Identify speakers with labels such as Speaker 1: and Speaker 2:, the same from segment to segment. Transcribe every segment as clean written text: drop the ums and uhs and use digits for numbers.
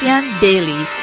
Speaker 1: ASEAN Dailies.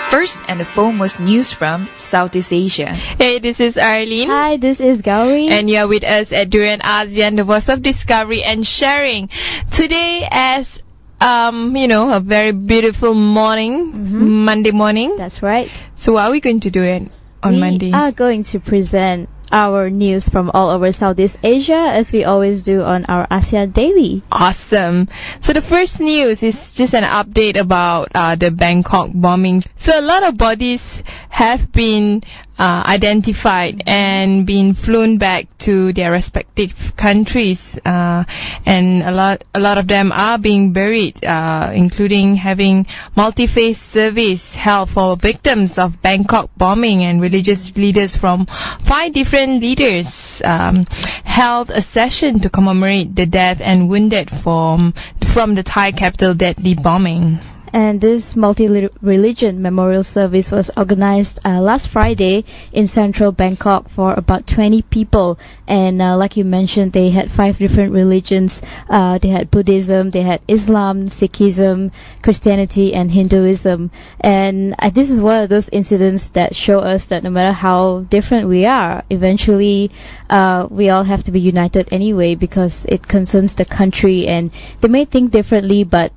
Speaker 1: First and the foremost news from Southeast Asia.
Speaker 2: Hey, this is Arlene.
Speaker 3: Hi, this is Gowri.
Speaker 2: And you're with us at Durian ASEAN, the voice of discovery and sharing. Today as, a very beautiful morning, Monday morning.
Speaker 3: That's right.
Speaker 2: So what are we going to do on Monday?
Speaker 3: We are going to present our news from all over Southeast Asia, as we always do on our ASEAN Daily.
Speaker 2: Awesome. So the first news is just an update about the Bangkok bombings. So a lot of bodies have been identified and been flown back to their respective countries, and a lot of them are being buried, including having multi-phase service held for victims of Bangkok bombing, and religious leaders from 5 different leaders held a session to commemorate the death and wounded from the Thai capital deadly bombing.
Speaker 3: And this multi-religion memorial service was organized last Friday in central Bangkok for about 20 people. And like you mentioned, they had 5 different religions. They had Buddhism, they had Islam, Sikhism, Christianity, and Hinduism. And this is one of those incidents that show us that no matter how different we are, eventually we all have to be united anyway, because it concerns the country. And they may think differently, but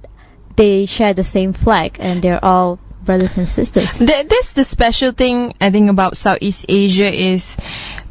Speaker 3: they share the same flag, and they're all brothers and sisters.
Speaker 2: That's the special thing, I think, about Southeast Asia is,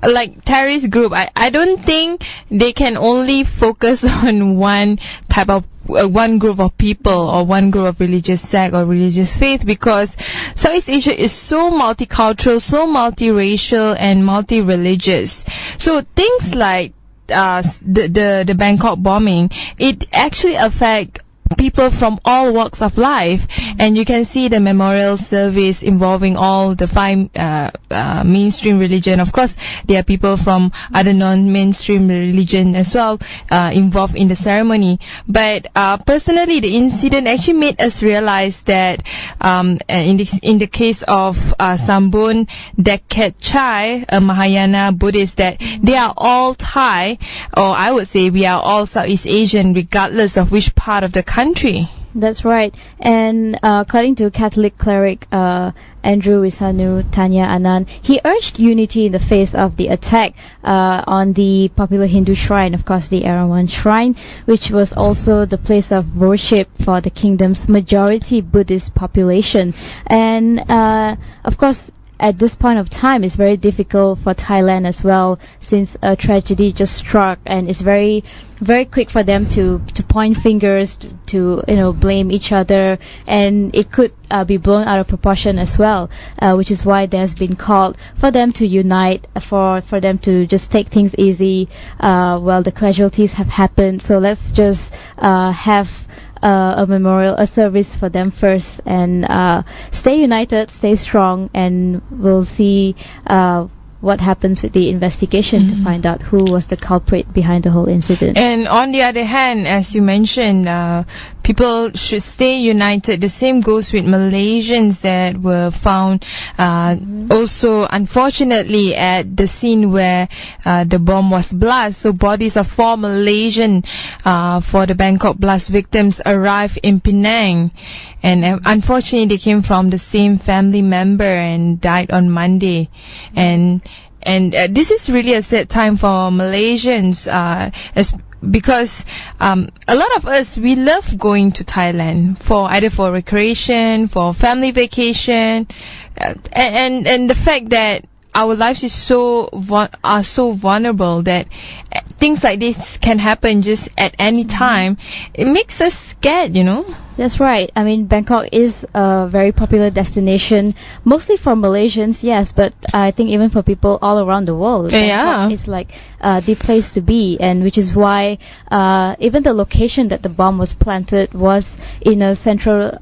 Speaker 2: like terrorist group, I don't think they can only focus on one type of one group of people or one group of religious sect or religious faith, because Southeast Asia is so multicultural, so multiracial and multi-religious. So things like the Bangkok bombing, it actually affect people from all walks of life, and you can see the memorial service involving all the 5 mainstream religion. Of course, there are people from other non-mainstream religion as well involved in the ceremony. But personally, the incident actually made us realize that in the case of Sambun Deket Chai, a Mahayana Buddhist, that they are all Thai, or I would say we are all Southeast Asian, regardless of which part of the country.
Speaker 3: That's right. And according to Catholic cleric Andrew Wisanu Tanya Anand, he urged unity in the face of the attack on the popular Hindu shrine, of course the Erawan shrine, which was also the place of worship for the kingdom's majority Buddhist population. And of course, at this point of time, it's very difficult for Thailand as well, since a tragedy just struck, and it's very, very quick for them to point fingers, to blame each other, and it could be blown out of proportion as well, which is why there's been called for them to unite, for them to just take things easy. Well, the casualties have happened, so let's just have a memorial, a service for them first, and stay united, stay strong, and we'll see what happens with the investigation to find out who was the culprit behind the whole incident.
Speaker 2: And on the other hand, as you mentioned, people should stay united. The same goes with Malaysians that were found also, unfortunately, at the scene where the bomb was blast. So bodies of 4 Malaysian for the Bangkok blast victims arrived in Penang, and unfortunately they came from the same family member and died on Monday. And this is really a sad time for Malaysians, because a lot of us, we love going to Thailand for either for recreation, for family vacation, and the fact that our lives are so vulnerable that things like this can happen just at any time. It makes us scared,
Speaker 3: That's right. I mean, Bangkok is a very popular destination, mostly for Malaysians, yes, but I think even for people all around the world. Bangkok is like the place to be, and which is why even the location that the bomb was planted was in a central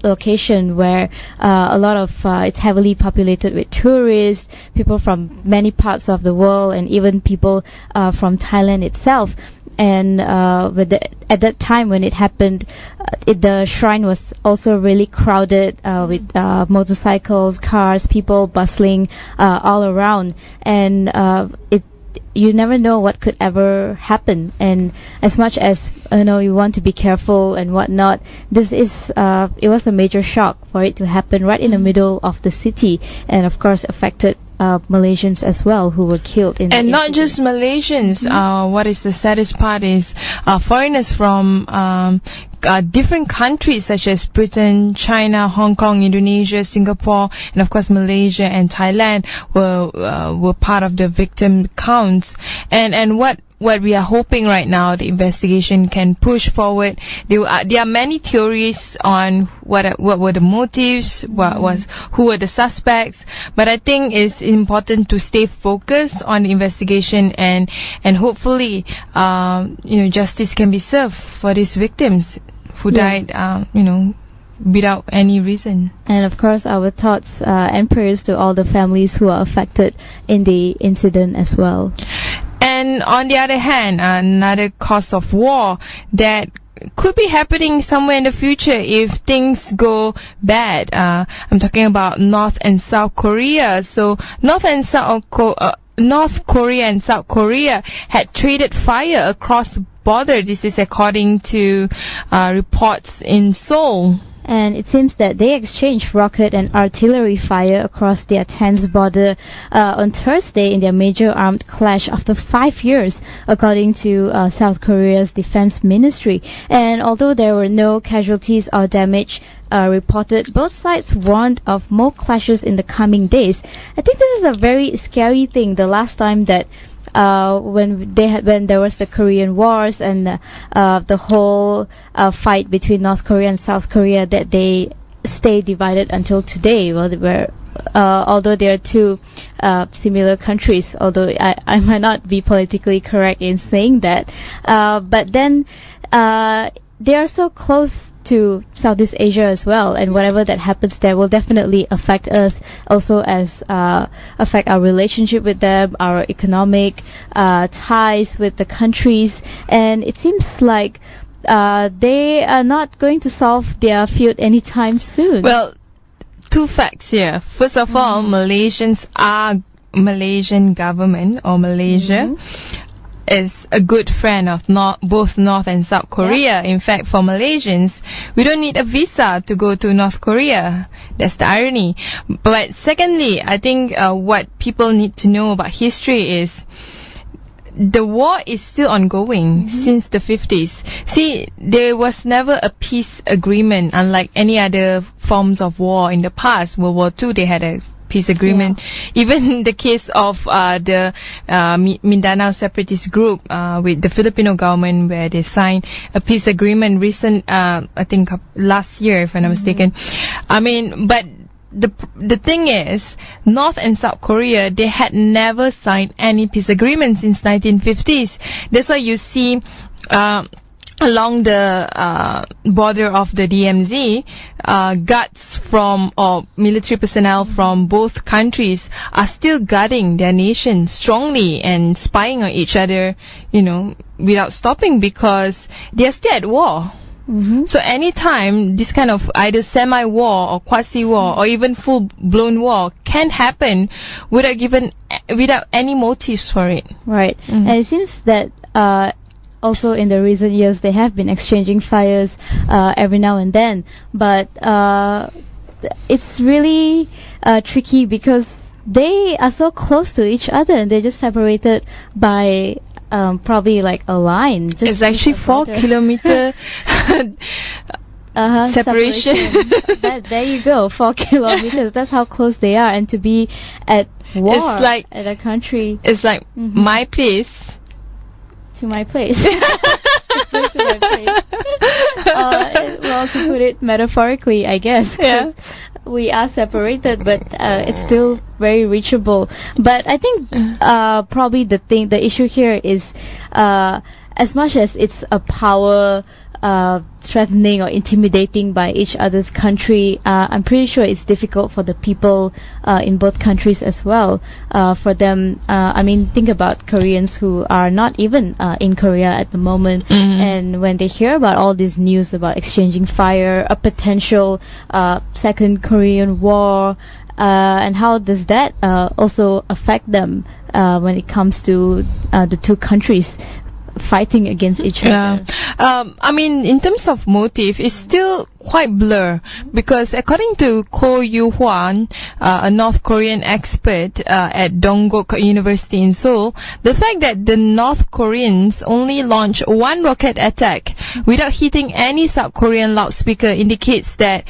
Speaker 3: location where a lot of it's heavily populated with tourists, people from many parts of the world, and even people from Thailand itself. And at that time when it happened, the shrine was also really crowded with motorcycles, cars, people bustling all around, and you never know what could ever happen. And as much as you want to be careful and whatnot, this is it was a major shock for it to happen right in the middle of the city, and of course affected Malaysians as well who were killed in.
Speaker 2: And not just Malaysians. What is the saddest part is foreigners from different countries such as Britain, China, Hong Kong, Indonesia, Singapore, and of course Malaysia and Thailand were part of the victim counts. And what we are hoping right now, the investigation can push forward. There are many theories on what were the motives, who were the suspects, but I think it's important to stay focused on the investigation and hopefully justice can be served for these victims who died without any reason.
Speaker 3: And of course our thoughts and prayers to all the families who are affected in the incident as well.
Speaker 2: And on the other hand, another cause of war that could be happening somewhere in the future if things go bad. I'm talking about North and South Korea. So North Korea and South Korea had traded fire across border. This is according to reports in Seoul.
Speaker 3: And it seems that they exchanged rocket and artillery fire across their tense border on Thursday in their major armed clash after 5 years, according to South Korea's defense ministry. And although there were no casualties or damage reported, both sides warned of more clashes in the coming days. I think this is a very scary thing. The last time that when there was the Korean Wars and the whole fight between North Korea and South Korea, that they stay divided until today. Well, although they are two similar countries, although I might not be politically correct in saying that, but then they are so close to Southeast Asia as well, and whatever that happens there will definitely affect us, also as affect our relationship with them, our economic ties with the countries. And it seems like they are not going to solve their feud anytime soon.
Speaker 2: Well, two facts here. First of all, Malaysian government or Malaysia is a good friend of both North and South Korea. In fact, for Malaysians, we don't need a visa to go to North Korea. That's the irony. But secondly, I think what people need to know about history is the war is still ongoing since the 50s. See, there was never a peace agreement, unlike any other forms of war in the past. World War II, they had a peace agreement. Even the case of the Mindanao separatist group with the Filipino government, where they signed a peace agreement I think last year, if I'm not mistaken. I mean, but the thing is, North and South Korea, they had never signed any peace agreement since 1950s. That's why you see along the border of the DMZ, guards or military personnel from both countries are still guarding their nation strongly and spying on each other, without stopping, because they are still at war. So anytime this kind of either semi-war or quasi-war or even full-blown war can happen without any motives for it.
Speaker 3: Right. And it seems that also in the recent years they have been exchanging fires every now and then, but it's really tricky because they are so close to each other and they're just separated by probably like a line.
Speaker 2: It's actually 4 kilometer separation.
Speaker 3: There you go, 4 kilometers. That's how close they are, and to be at war at a country.
Speaker 2: It's like my place
Speaker 3: to my place. To my place. Well, to put it metaphorically, I guess. Yeah. We are separated, but it's still very reachable. But I think probably the issue here is as much as it's a power threatening or intimidating by each other's country, I'm pretty sure it's difficult for the people in both countries as well. For them, I mean, think about Koreans who are not even in Korea at the moment, and when they hear about all this news about exchanging fire, a potential second Korean war, and how does that also affect them when it comes to the two countries fighting against each other?
Speaker 2: I mean, in terms of motive, it's still quite blur, because according to Ko Yu-hwan, a North Korean expert at Dongguk University in Seoul, the fact that the North Koreans only launched one rocket attack without hitting any South Korean loudspeaker indicates that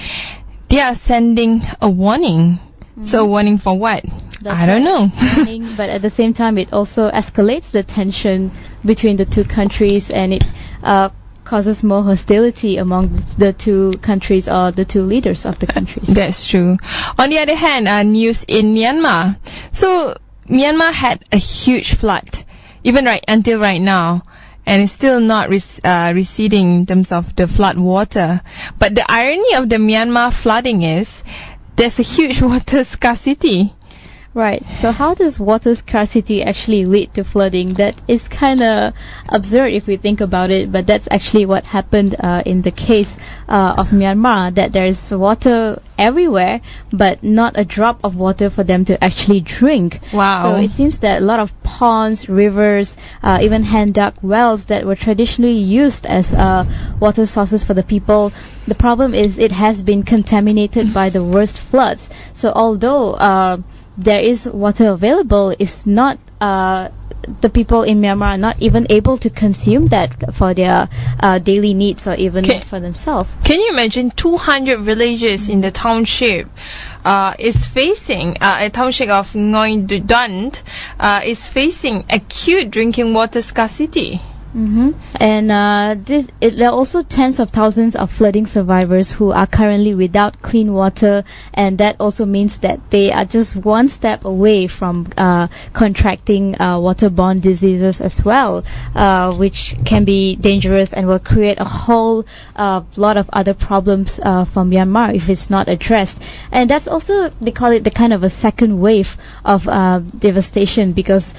Speaker 2: they are sending a warning. So warning for what? I don't know.
Speaker 3: Warning, but at the same time, it also escalates the tension between the two countries, and it causes more hostility among the two countries or the two leaders of the countries.
Speaker 2: That's true. On the other hand, news in Myanmar. So Myanmar had a huge flood, even until right now, and it's still not receding in terms of the flood water. But the irony of the Myanmar flooding is there's a huge water scarcity.
Speaker 3: Right. So how does water scarcity actually lead to flooding? That is kind of absurd if we think about it, but that's actually what happened in the case of Myanmar, that there's water everywhere, but not a drop of water for them to actually drink.
Speaker 2: Wow.
Speaker 3: So it seems that a lot of ponds, rivers, even hand-dug wells that were traditionally used as water sources for the people, the problem is it has been contaminated by the worst floods. So although there is water available, it's not the people in Myanmar are not even able to consume that for their daily needs or even for themselves.
Speaker 2: Can you imagine 200 villages in the township is facing a township of Ngoi Dund is facing acute drinking water scarcity?
Speaker 3: And there are also tens of thousands of flooding survivors who are currently without clean water, and that also means that they are just one step away from contracting waterborne diseases as well, which can be dangerous and will create a whole lot of other problems for Myanmar if it's not addressed. And that's also, they call it the kind of a second wave of devastation, because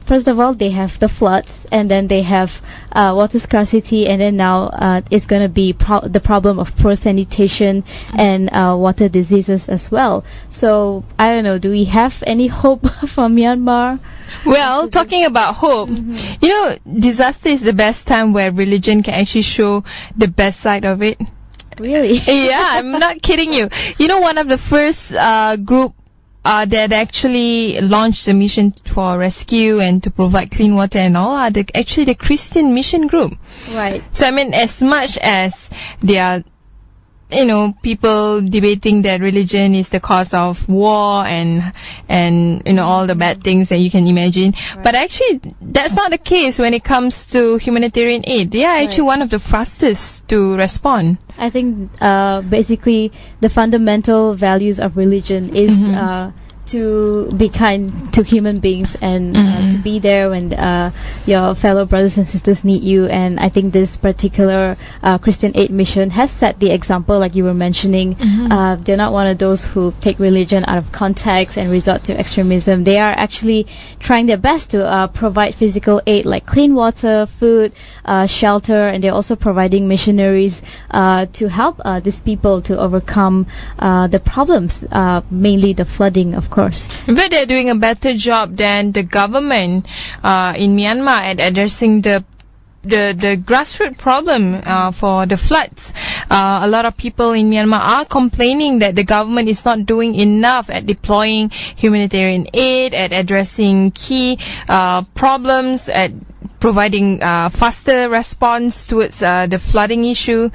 Speaker 3: first of all, they have the floods, and then they have water scarcity, and then now it's going to be the problem of poor sanitation and water diseases as well. So, I don't know, do we have any hope for Myanmar?
Speaker 2: Well, talking about hope, you know, disaster is the best time where religion can actually show the best side of it.
Speaker 3: Really?
Speaker 2: Yeah, I'm not kidding you. You know, one of the first group that actually launched the mission for rescue and to provide clean water and all are actually the Christian mission group.
Speaker 3: Right.
Speaker 2: So I mean, as much as there are, you know, people debating that religion is the cause of war and you know, all the bad things that you can imagine, but actually that's not the case when it comes to humanitarian aid. They are actually one of the fastest to respond.
Speaker 3: I think basically the fundamental values of religion is to be kind to human beings and to be there when your fellow brothers and sisters need you. And I think this particular Christian aid mission has set the example, like you were mentioning. They're not one of those who take religion out of context and resort to extremism. They are actually trying their best to provide physical aid like clean water, food, shelter, and they're also providing missionaries to help these people to overcome the problems, mainly the flooding, of course.
Speaker 2: But they're doing a better job than the government in Myanmar at addressing the grassroots problem for the floods. A lot of people in Myanmar are complaining that the government is not doing enough at deploying humanitarian aid, at addressing key problems, at providing faster response towards the flooding issue.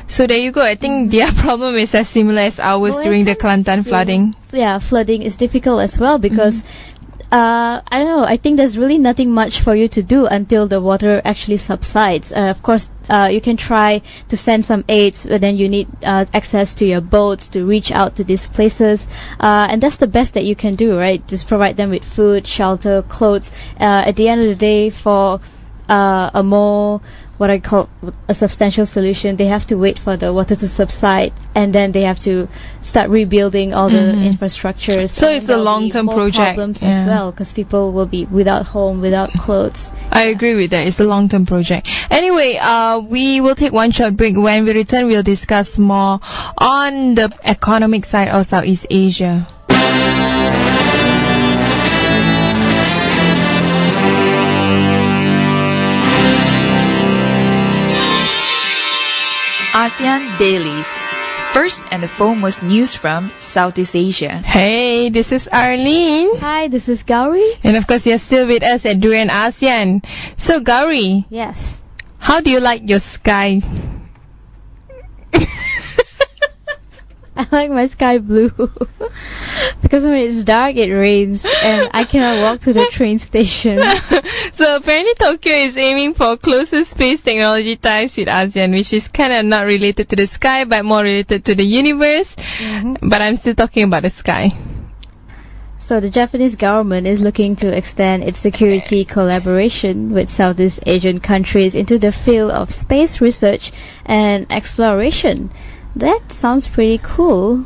Speaker 2: So there you go. I think their problem is as similar as ours during the Kelantan flooding.
Speaker 3: Yeah, flooding is difficult as well because I don't know, I think there's really nothing much for you to do until the water actually subsides. Of course, you can try to send some aids, but then you need access to your boats to reach out to these places. And that's the best that you can do, right? Just provide them with food, shelter, clothes. At the end of the day, for a more, what I call a substantial solution, they have to wait for the water to subside, and then they have to start rebuilding all the infrastructures.
Speaker 2: So it's a long-term project.
Speaker 3: Problems as well, because people will be without home, without clothes.
Speaker 2: I agree with that. It's a long-term project. Anyway, we will take one short break. When we return, we'll discuss more on the economic side of Southeast Asia.
Speaker 1: ASEAN Dailies. First and the foremost news from Southeast Asia.
Speaker 2: Hey, this is Arlene.
Speaker 3: Hi, this is Gowri.
Speaker 2: And of course, you're still with us at Durian ASEAN. So, Gowri,
Speaker 3: Yes.
Speaker 2: how do you like your sky?
Speaker 3: I like my sky blue. Because when it's dark, it rains. And I cannot walk to the train station.
Speaker 2: So apparently Tokyo is aiming for closer space technology ties with ASEAN, which is kind of not related to the sky, but more related to the universe. But I'm still talking about the sky.
Speaker 3: So the Japanese government is looking to extend its security collaboration with Southeast Asian countries into the field of space research and exploration. That sounds pretty cool.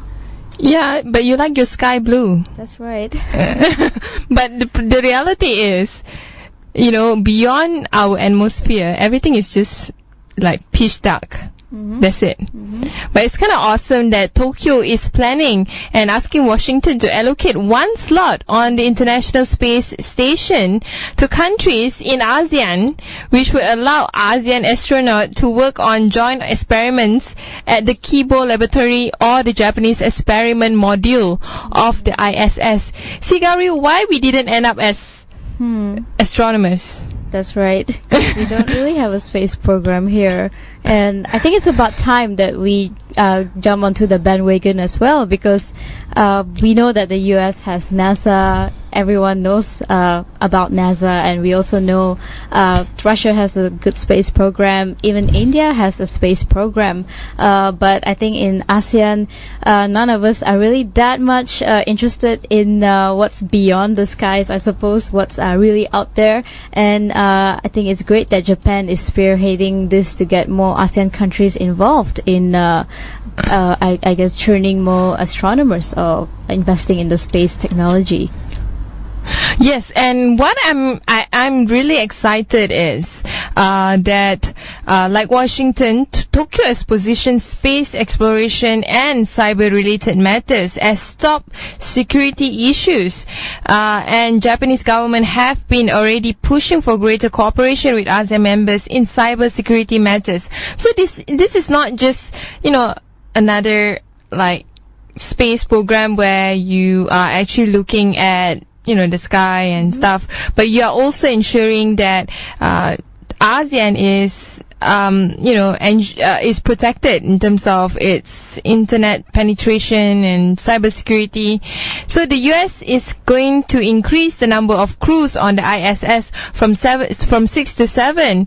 Speaker 2: Yeah, but you like your sky blue.
Speaker 3: That's right.
Speaker 2: But the reality is, you know, beyond our atmosphere, everything is just like pitch dark. That's it. But it's kind of awesome that Tokyo is planning and asking Washington to allocate one slot on the International Space Station to countries in ASEAN, which would allow ASEAN astronauts to work on joint experiments at the Kibo Laboratory or the Japanese experiment module of the ISS. See, Gowri, why we didn't end up as astronomers?
Speaker 3: That's right. We don't really have a space program here. And I think it's about time that we jump onto the bandwagon as well, because we know that the US has NASA. Everyone knows about NASA, and we also know Russia has a good space program. Even India has a space program. But I think in ASEAN, none of us are really that much interested in what's beyond the skies, I suppose, what's really out there. And I think it's great that Japan is spearheading this to get more ASEAN countries involved in, I guess, training more astronomers or investing in the space technology.
Speaker 2: Yes, and what I'm really excited is that like Washington, Tokyo has positioned space exploration and cyber-related matters as top security issues, and Japanese government have been already pushing for greater cooperation with ASEAN members in cyber security matters. So this is not just, you know, another like space program where you are actually looking at, you know, the sky and stuff, but you are also ensuring that ASEAN is, is protected in terms of its internet penetration and cybersecurity. So the US is going to increase the number of crews on the ISS from 6 to 7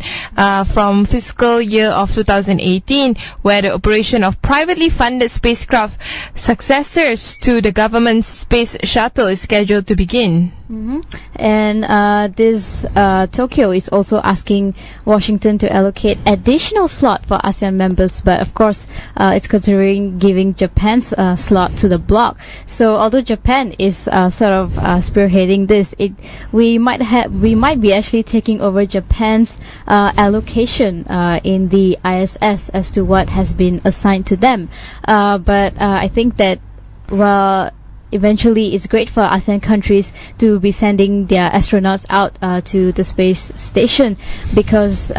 Speaker 2: from fiscal year of 2018, where the operation of privately funded spacecraft successors to the government's space shuttle is scheduled to begin.
Speaker 3: And this Tokyo is also asking Washington to allocate additional slot for ASEAN members, but of course it's considering giving Japan's slot to the bloc. So although Japan is sort of spearheading this, we might be actually taking over Japan's allocation in the ISS as to what has been assigned to them. But I think that, well, eventually it's great for ASEAN countries to be sending their astronauts out to the space station, because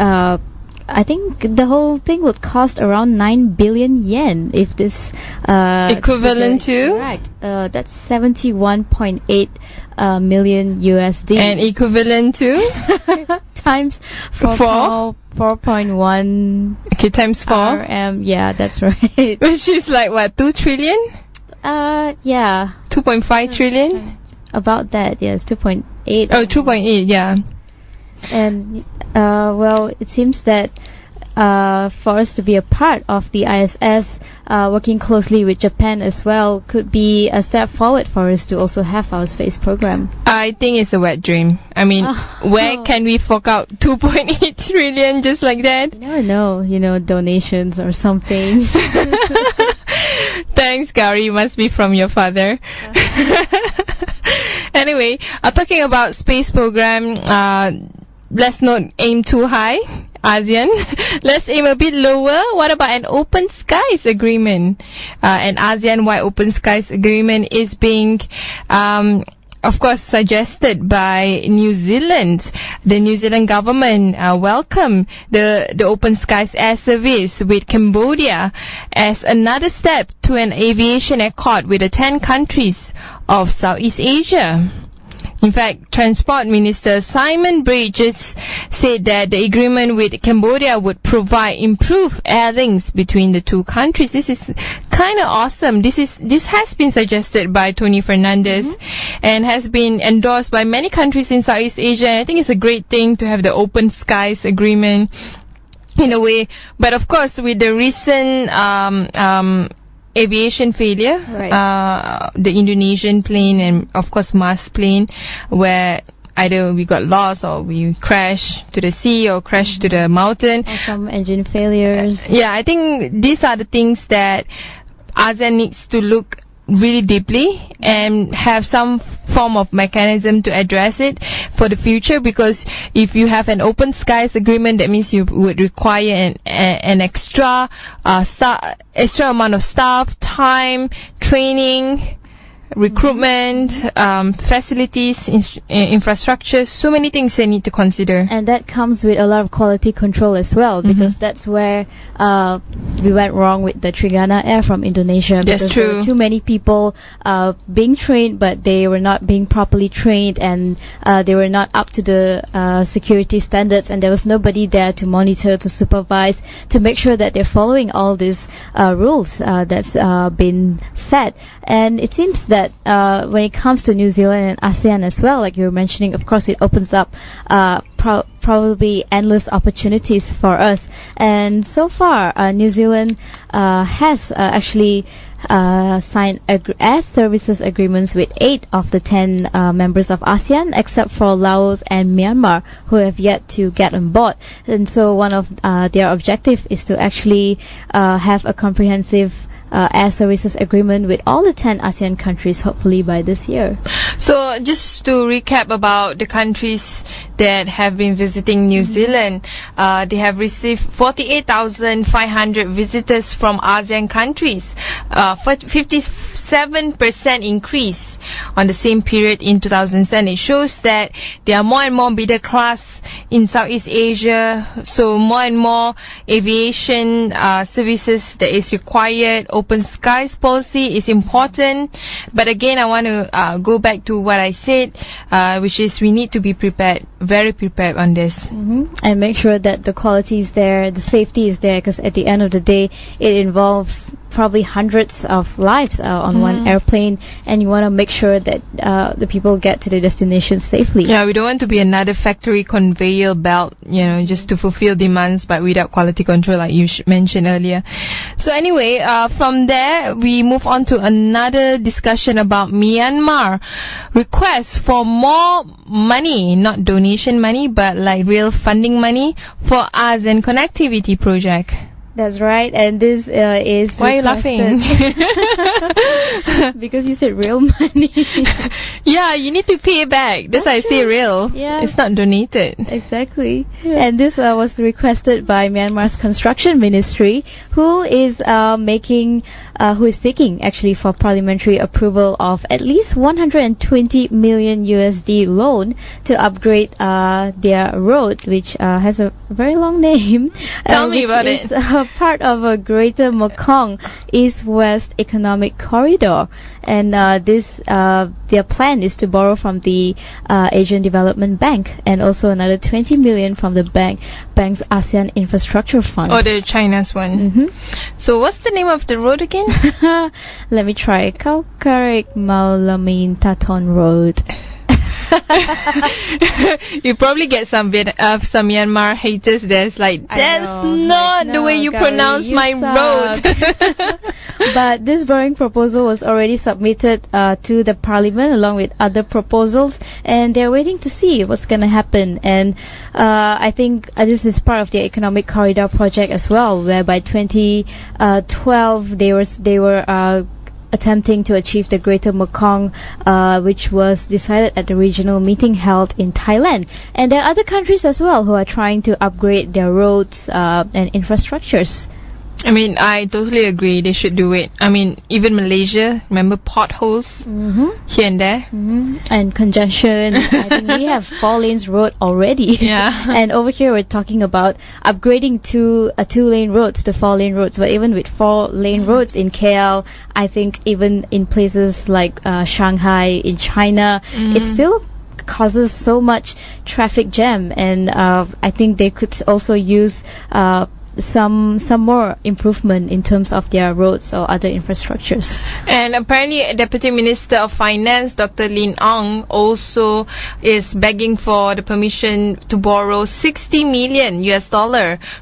Speaker 3: I think the whole thing would cost around 9 billion yen if this
Speaker 2: equivalent to?
Speaker 3: Correct. That's 71.8 million USD.
Speaker 2: And equivalent to?
Speaker 3: Times 4.1.
Speaker 2: Okay, times 4.
Speaker 3: RM. Yeah, that's right.
Speaker 2: Which is like what, 2 trillion?
Speaker 3: Yeah.
Speaker 2: 2.5 trillion?
Speaker 3: About that, yes, 2.8.
Speaker 2: Oh, 2.8, yeah.
Speaker 3: And, well, it seems that for us to be a part of the ISS, working closely with Japan as well could be a step forward for us to also have our space program.
Speaker 2: I think it's a wet dream. I mean, where can we fork out 2.8 trillion just like that?
Speaker 3: You never know, donations or something.
Speaker 2: Thanks, Gowri. Must be from your father. Anyway, talking about space program, let's not aim too high, ASEAN. Let's aim a bit lower. What about an open skies agreement? An ASEAN-wide open skies agreement is being of course, suggested by New Zealand. The New Zealand government welcomed the Open Skies Air Service with Cambodia as another step to an aviation accord with the 10 countries of Southeast Asia. In fact, Transport Minister Simon Bridges said that the agreement with Cambodia would provide improved air links between the two countries. This is kind of awesome. This has been suggested by Tony Fernandez and has been endorsed by many countries in Southeast Asia. I think it's a great thing to have the Open Skies agreement in a way. But of course, with the recent aviation failure, the Indonesian plane and of course Mars plane, where either we got lost or we crashed to the sea or crashed to the mountain.
Speaker 3: Or some engine failures.
Speaker 2: Yeah, I think these are the things that ASEAN needs to look really deeply and have some form of mechanism to address it for the future, because if you have an open skies agreement, that means you would require an extra amount of staff, time, training, recruitment, facilities, infrastructure, so many things they need to consider.
Speaker 3: And that comes with a lot of quality control as well, because that's where we went wrong with the Trigana Air from Indonesia.
Speaker 2: That's
Speaker 3: because
Speaker 2: true.
Speaker 3: There were too many people being trained, but they were not being properly trained, and they were not up to the security standards, and there was nobody there to monitor, to supervise, to make sure that they're following all these rules that's been set. And it seems that when it comes to New Zealand and ASEAN as well, like you were mentioning, of course it opens up probably endless opportunities for us. And so far, New Zealand has actually signed air services agreements with 8 of the 10 members of ASEAN, except for Laos and Myanmar, who have yet to get on board. And so one of their objectives is to actually have a comprehensive air services agreement with all the 10 ASEAN countries, hopefully by this year.
Speaker 2: So just to recap about the countries that have been visiting New Zealand, they have received 48,500 visitors from ASEAN countries, 57% increase on the same period in 2007. It shows that there are more and more middle class in Southeast Asia, so more and more aviation services that is required. Open skies policy is important, but again I want to go back to what I said, which is we need to be prepared, very prepared on this,
Speaker 3: and make sure that the quality is there, the safety is there, because at the end of the day it involves probably hundreds of lives on one airplane, and you want to make sure that the people get to the destination safely.
Speaker 2: Yeah, we don't want to be another factory conveyor belt, just to fulfill demands but without quality control, like you mentioned earlier. So anyway, from there we move on to another discussion about Myanmar. Requests for more money, not donation money, but like real funding money for ASEAN Connectivity project.
Speaker 3: That's right, and this is
Speaker 2: Why are you laughing?
Speaker 3: Because you said real money.
Speaker 2: Yeah, you need to pay back. That's why I say real.
Speaker 3: Yeah.
Speaker 2: It's not donated.
Speaker 3: Exactly. Yeah. And this was requested by Myanmar's construction ministry, who is seeking actually for parliamentary approval of at least 120 million USD loan to upgrade their road, which has a very long name.
Speaker 2: Tell me about it.
Speaker 3: Part of a Greater Mekong East-West Economic Corridor, and their plan is to borrow from the Asian Development Bank and also another 20 million from the bank's ASEAN Infrastructure Fund.
Speaker 2: Oh, the China's one. So what's the name of the road again?
Speaker 3: Let me try. Kaukarik Maulamin Taton Road.
Speaker 2: You probably get some Myanmar haters that's like, that's not the way you
Speaker 3: Gowri,
Speaker 2: pronounce my road.
Speaker 3: But this borrowing proposal was already submitted to the parliament along with other proposals, and they're waiting to see what's going to happen. And I think this is part of the economic corridor project as well, where by 2012 they were attempting to achieve the Greater Mekong, which was decided at the regional meeting held in Thailand. And there are other countries as well who are trying to upgrade their roads and infrastructures.
Speaker 2: I mean, I totally agree. They should do it. I mean, even Malaysia, remember potholes here and there?
Speaker 3: And congestion. I think we have 4 lanes road already.
Speaker 2: Yeah.
Speaker 3: And over here we're talking about upgrading to 2-lane roads to 4-lane roads. But even with 4-lane roads in KL, I think even in places like Shanghai in China, it still causes so much traffic jam. And I think they could also use some more improvement in terms of their roads or other infrastructures.
Speaker 2: And apparently Deputy Minister of Finance Dr. Lin Ong also is begging for the permission to borrow $60 million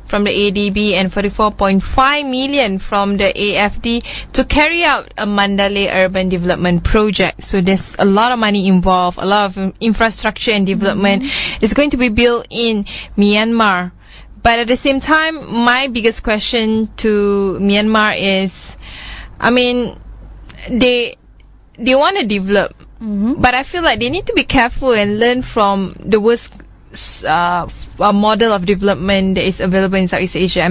Speaker 2: from the ADB and 44.5 million from the AFD to carry out a Mandalay urban development project. So there's a lot of money involved, a lot of infrastructure and development is going to be built in Myanmar. But at the same time, my biggest question to Myanmar is, I mean, they want to develop, but I feel like they need to be careful and learn from the worst model of development that is available in Southeast Asia.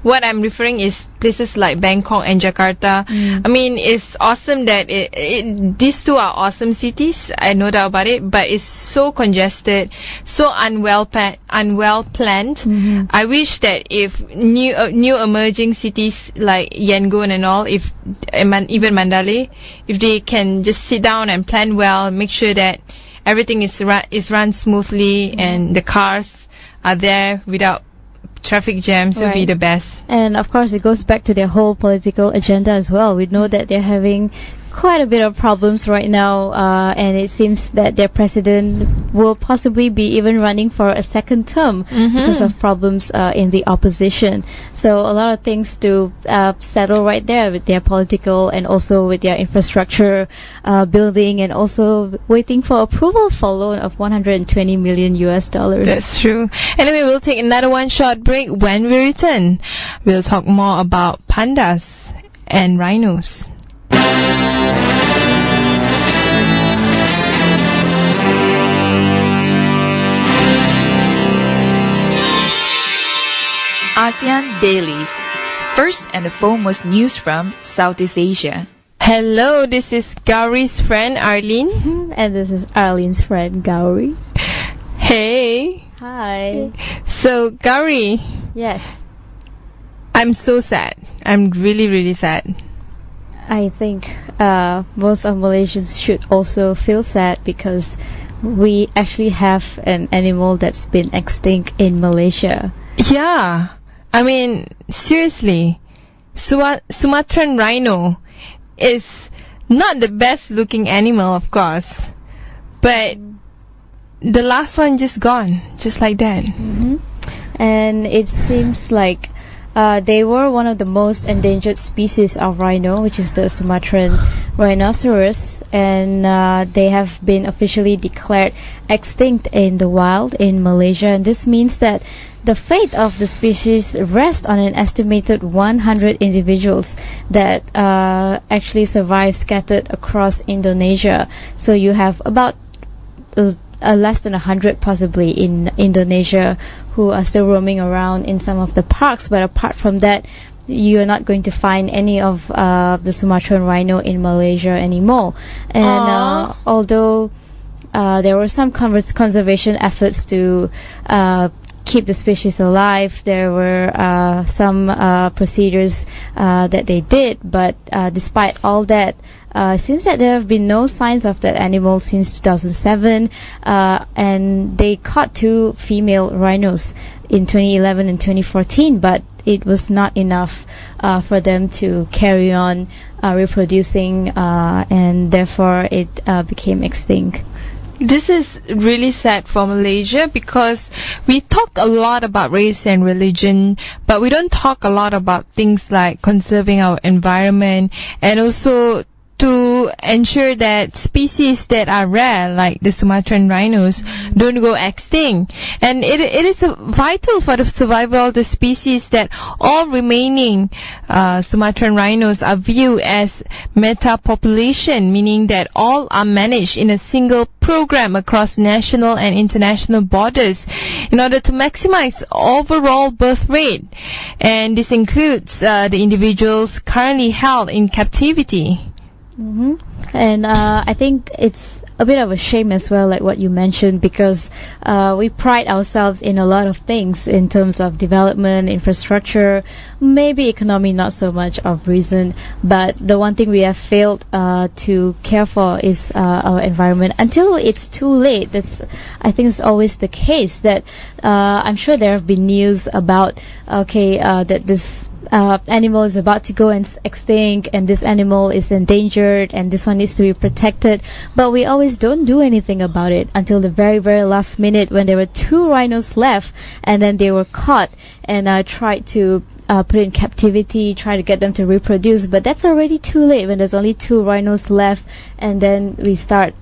Speaker 2: What I'm referring is places like Bangkok and Jakarta. I mean, it's awesome that these two are awesome cities, I no doubt about it, but it's so congested, so unwell planned. I wish that if new emerging cities like Yangon and all, even Mandalay, if they can just sit down and plan well, make sure that everything is run smoothly and the cars are there without traffic jams, would be the best.
Speaker 3: And of course it goes back to their whole political agenda as well. We know that they're having quite a bit of problems right now, and it seems that their president will possibly be even running for a second term because of problems in the opposition. So a lot of things to settle right there with their political and also with their infrastructure building, and also waiting for approval for a loan of $120 million.
Speaker 2: That's true. Anyway, we'll take another one short break. When we return, we'll talk more about pandas and rhinos.
Speaker 1: ASEAN Dailies. First and the foremost news from Southeast Asia.
Speaker 2: Hello, this is Gowri's friend Arlene.
Speaker 3: And this is Arlene's friend Gowri.
Speaker 2: Hey.
Speaker 3: Hi.
Speaker 2: So, Gowri.
Speaker 3: Yes.
Speaker 2: I'm so sad. I'm really, really sad.
Speaker 3: I think most of Malaysians should also feel sad because we actually have an animal that's been extinct in Malaysia.
Speaker 2: Yeah. I mean, seriously, Sumatran rhino is not the best looking animal, of course, but the last one just gone, just like that.
Speaker 3: And it seems like they were one of the most endangered species of rhino, which is the Sumatran rhinoceros, and they have been officially declared extinct in the wild in Malaysia. And this means that the fate of the species rests on an estimated 100 individuals that actually survive scattered across Indonesia. So you have about less than 100 possibly in Indonesia who are still roaming around in some of the parks, but apart from that, you're not going to find any of the Sumatran rhino in Malaysia anymore. And although there were some conservation efforts to keep the species alive, there were some procedures that they did, but despite all that, it seems that there have been no signs of that animal since 2007, and they caught 2 female rhinos in 2011 and 2014, but it was not enough for them to carry on reproducing, and therefore it became extinct.
Speaker 2: This is really sad for Malaysia because we talk a lot about race and religion, but we don't talk a lot about things like conserving our environment and also to ensure that species that are rare, like the Sumatran rhinos, don't go extinct. And it is vital for the survival of the species that all remaining Sumatran rhinos are viewed as meta-population, meaning that all are managed in a single program across national and international borders in order to maximize overall birth rate. And this includes the individuals currently held in captivity.
Speaker 3: And I think it's a bit of a shame as well, like what you mentioned, because we pride ourselves in a lot of things in terms of development, infrastructure, maybe economy not so much of reason, but the one thing we have failed to care for is our environment until it's too late. I think it's always the case that I'm sure there have been news about that this animal is about to go extinct, and this animal is endangered, and this one needs to be protected, but we always don't do anything about it until the very, very last minute when there were 2 rhinos left, and then they were caught and tried to put in captivity, try to get them to reproduce, but that's already too late when there's only 2 rhinos left, and then we start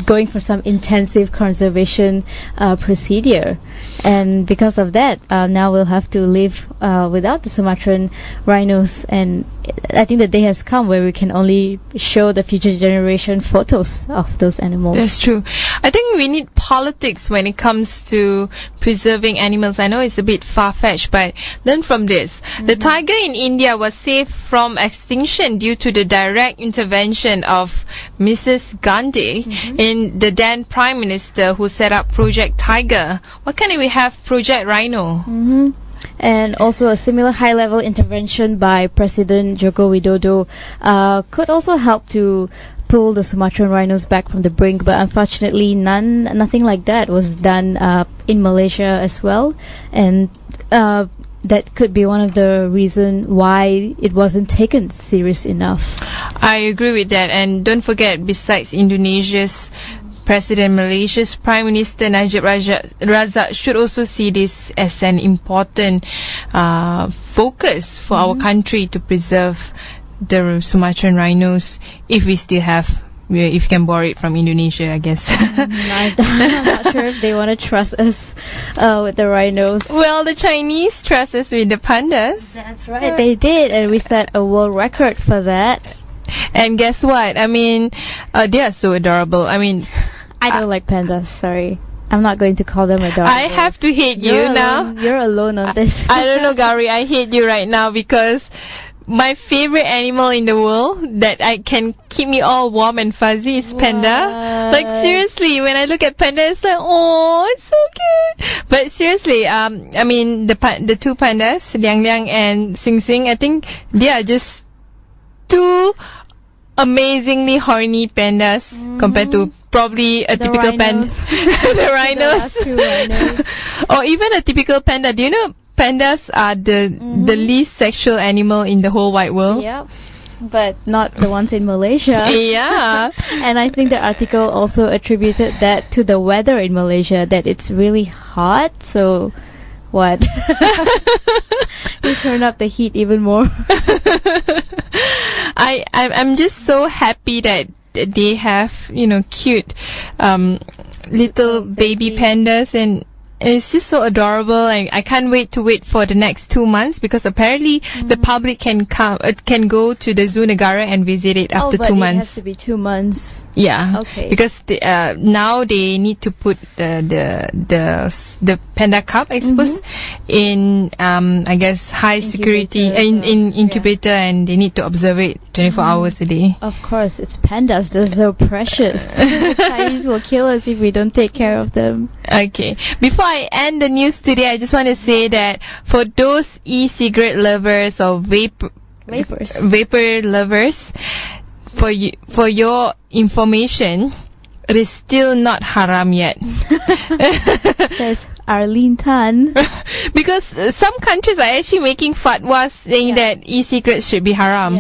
Speaker 3: going for some intensive conservation procedure. And because of that, now we'll have to live without the Sumatran rhinos, and I think the day has come where we can only show the future generation photos of those animals.
Speaker 2: That's true. I think we need politics when it comes to preserving animals. I know it's a bit far-fetched, but learn from this. The tiger in India was saved from extinction due to the direct intervention of Mrs. Gandhi, in the then Prime Minister, who set up Project Tiger. Why can't we have Project Rhino?
Speaker 3: And also a similar high-level intervention by President Joko Widodo could also help to pull the Sumatran rhinos back from the brink, but unfortunately nothing like that was done in Malaysia as well, and that could be one of the reasons why it wasn't taken serious enough.
Speaker 2: I agree with that. And don't forget, besides Indonesia's President, Malaysia's Prime Minister Najib Razak should also see this as an important focus for our country to preserve the Sumatran rhinos, if we still have, if you can borrow it from Indonesia, I guess.
Speaker 3: I'm not sure if they want to trust us with the rhinos.
Speaker 2: Well, the Chinese trust us with the pandas.
Speaker 3: That's right, they did, and we set a world record for that.
Speaker 2: And guess what? I mean, they are so adorable. I mean,
Speaker 3: I don't like pandas, sorry. I'm not going to call them adorable.
Speaker 2: I have to hate you now.
Speaker 3: You're alone on this.
Speaker 2: I don't know, Gowri. I hate you right now because my favorite animal in the world that I can keep me all warm and fuzzy is panda. Like, seriously, when I look at panda, it's like, oh, it's so cute. But seriously, I mean, the 2 pandas, Liang Liang and Sing Sing, I think they are just 2 amazingly horny pandas compared to probably a typical panda. The rhinos.
Speaker 3: The 2 rhinos.
Speaker 2: Or even a typical panda. Do you know pandas are the least sexual animal in the whole wide world?
Speaker 3: Yep. But not the ones in Malaysia.
Speaker 2: Yeah.
Speaker 3: And I think the article also attributed that to the weather in Malaysia, that it's really hot, so what? You turn up the heat even more.
Speaker 2: I'm just so happy that they have, cute little baby pandas, and it's just so adorable, and I can't wait for the next 2 months, because apparently the public can go to the Zoo Negara and visit it after 2 months.
Speaker 3: It has to be 2 months.
Speaker 2: Yeah.
Speaker 3: Okay.
Speaker 2: Because now they need to put the panda cub, I suppose, in I guess high security in incubator, and they need to observe it 24 hours a day.
Speaker 3: Of course, it's pandas. They're so precious. The Chinese will kill us if we don't take care of them.
Speaker 2: Okay. Before I end the news today, I just want to say that for those e-cigarette lovers or vapor lovers, for your information, it is still not haram yet.
Speaker 3: Says Arlene Tan.
Speaker 2: Because some countries are actually making fatwas saying that e-cigarettes should be haram,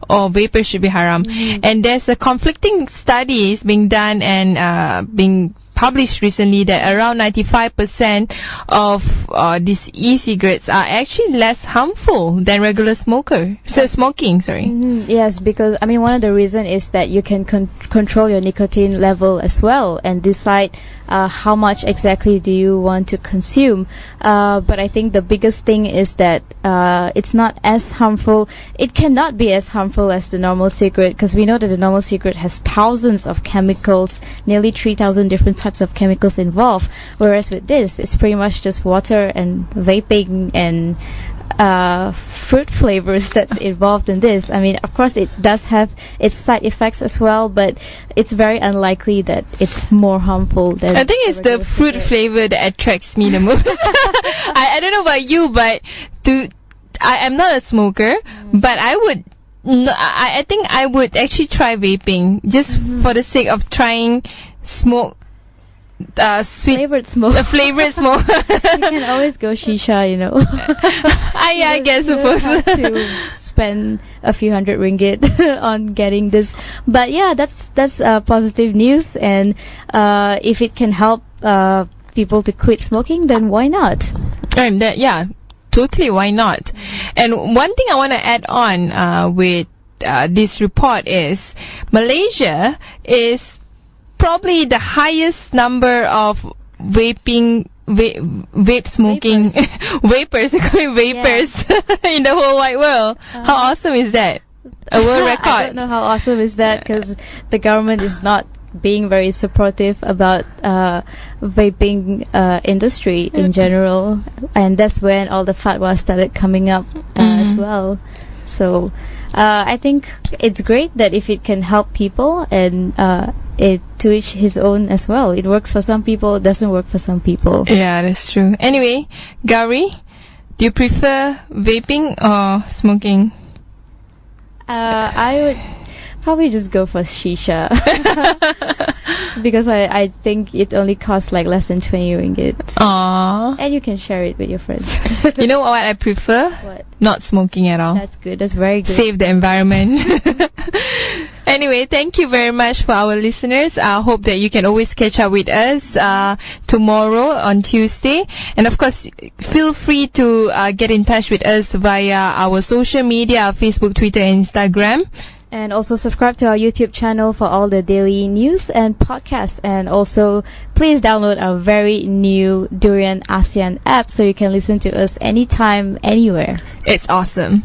Speaker 2: or vapor should be haram. And there's a conflicting studies being done and being published recently that around 95% of these e-cigarettes are actually less harmful than regular smoking.
Speaker 3: Yes, because I mean one of the reasons is that you can control your nicotine level as well and decide how much exactly do you want to consume. But I think the biggest thing is that it's not as harmful. It cannot be as harmful as the normal cigarette, because we know that the normal cigarette has thousands of chemicals, nearly 3,000 different types of chemicals involved. Whereas with this, it's pretty much just water and vaping and fruit flavors that's involved in this. I mean, of course, it does have its side effects as well, but it's very unlikely that it's more harmful than.
Speaker 2: I think it's the fruit flavor that attracts me the most. I don't know about you, but I am not a smoker, but I would. No, I think I would actually try vaping just for the sake of trying smoke. Sweet
Speaker 3: flavored smoke.
Speaker 2: Flavored smoke.
Speaker 3: You can always go shisha, you know.
Speaker 2: I guess
Speaker 3: you
Speaker 2: suppose.
Speaker 3: have to spend a few hundred ringgit on getting this. But yeah, that's positive news, and if it can help people to quit smoking, then why not?
Speaker 2: Yeah, totally, why not? And one thing I want to add on with this report is Malaysia is probably the highest number of vape smoking vapors in the whole wide world. How awesome is that? A world record.
Speaker 3: I don't know how awesome is that, because the government is not being very supportive about vaping industry in general, and that's when all the fatwas started coming up as well. So I think it's great that if it can help people, and to each his own as well. It works for some people, it doesn't work for some people.
Speaker 2: Yeah, that's true. Anyway, Gowri, do you prefer vaping or smoking?
Speaker 3: I would probably just go for shisha. Because I think it only costs like less than 20 ringgit.
Speaker 2: Aww.
Speaker 3: And you can share it with your friends.
Speaker 2: You know what I prefer?
Speaker 3: What?
Speaker 2: Not smoking at all.
Speaker 3: That's good. That's very good.
Speaker 2: Save the environment. Anyway, thank you very much for our listeners. I hope that you can always catch up with us tomorrow on Tuesday. And of course, feel free to get in touch with us via our social media, our Facebook, Twitter, and Instagram.
Speaker 3: And also subscribe to our YouTube channel for all the daily news and podcasts. And also, please download our very new Durian ASEAN app so you can listen to us anytime, anywhere.
Speaker 2: It's awesome.